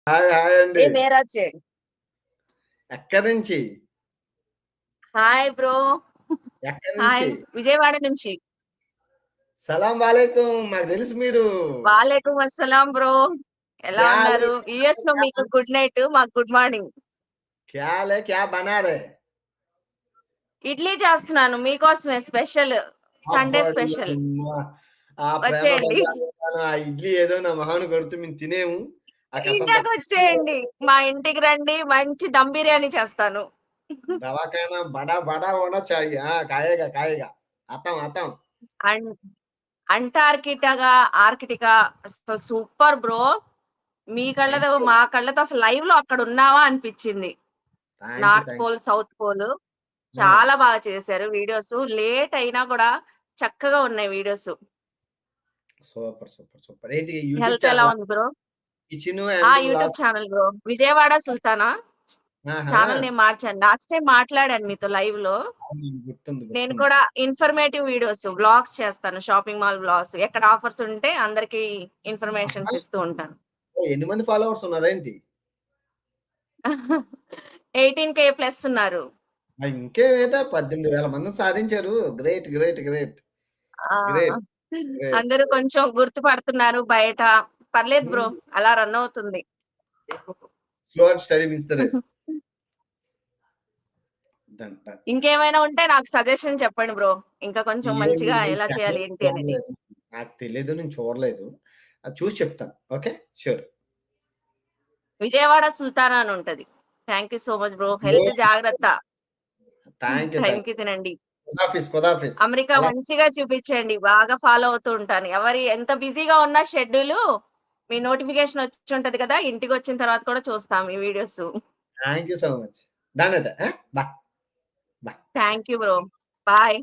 Hi. Hi ఏ అండి. మేరాజే. ఎక్కడి నుంచి? Hi bro. ఎక్కడి హాయ్. నుంచి? విజయవాడ నుంచి. సలాం వాలేకుం. నాకు తెలుసు మీరు. వాలేకుం అస్సలాం బ్రో. ఎలా క్యా లే ఉన్నారు? యూఎస్‌లో క్యా మీకు గుడ్ నైట్. మాకు గుడ్ మార్నింగ్. క్యా బనా రहे? ఇడ్లీ చేస్తున్నాను. మీకోసమే స్పెషల్. Sunday special. అబ్బా! ఆ ప్రేమ వచ్చేయండి. బంగారం ఆ ఇడ్లీ ఏదో నా మొహాన కొడితే మేము తినేము. ఆ కాసంత ఇండియాకొచ్చేయండి. మా ఇంటికి రండి. మంచి దమ్ బిర్యానీ చేస్తాను. దవాఖానా బడా బడా హోనా చాహియే. ఖాయేగా ఖాయేగా. ఆతా హూం. అన్ ఆర్కిటికా అసలు సూపర్ బ్రో. మీ థాంక్ కళ్ళతో, యూ. మా కళ్ళతో అసలు లైవ్‌లో అక్కడున్నావా అనిపిచ్చింది. Thank you. North thank pole, south pole ఆ! చాలా బాగా చేశారు వీడియోస్. లేట్ అయినా కూడా చక్కగా ఉన్నాయి వీడియోస్. సూపర్. ఏంటి యూట్యూబ్ హెల్త్ ఎలా ఛానలా? ఉంది బ్రో? కిచెను ఆ! And YouTube vlogs. Channel bro. Vijayawada Sultana. ఆహా! ఛానల్ నేమ్ మార్చాను. లాస్ట్ టైమ్ మాట్లాడాను మీతో లైవ్‌లో. అవును. నేను గుర్తుంది. కూడా ఇన్ఫర్మేటివ్ వీడియోస్, వ్లాగ్స్ చేస్తాను. Shopping mall vlogs. ఎక్కడ ఆఫర్స్ ఉంటే అందరికి ఇన్ఫర్మేషన్స్ అసలు ఇస్తూ ఉంటాను. ఎన్ని మంది ఫాలోవర్స్ ఉన్నారేంటి? 18,000 ప్లస్ ఉన్నారు. ఇంకేమైతే 18,000 మందిని సాధించారు. గ్రేట్. ఆ! గ్రేట్. గ్రేట్. అందరూ కొంచెం గుర్తుపడుతున్నారు బయట. పర్లేదు బ్రో. హ్మ్. అలా రన్ అవుతుంది. Slow and study wins the race. Done. ఇంకేమైనా ఉంటే నాకు సజెషన్ చెప్పండి బ్రో. ఇంకా కొంచెం మంచిగా ఏం ఎలా చేయాలి ఛానెల్స్ ఏంటి అనేది. చూడలేదు. నాకు తెలీదు. నేను చూడలేదు. అది చూసి చెప్తాను. ఓకే. ష్యూర్. విజయవాడ సుల్తానా అని ఉంటది. Thank you so much bro. Health oh! జాగ్రత్త. థాంక్ టైంకి యూ. తినండి. ఖుదాఫిస్. అమెరికా అలా మంచిగా చూపించండి. బాగా ఫాలో అవుతూ ఉంటాను. ఎంత బిజీగా ఉన్న షెడ్యూలు మీ నోటిఫికేషన్ వచ్చుంటది కదా! ఇంటికొచ్చిన తర్వాత కూడా చూస్తాం మీ videos. Thank you so much. Done అయితే. Bye. Thank you bro. Bye.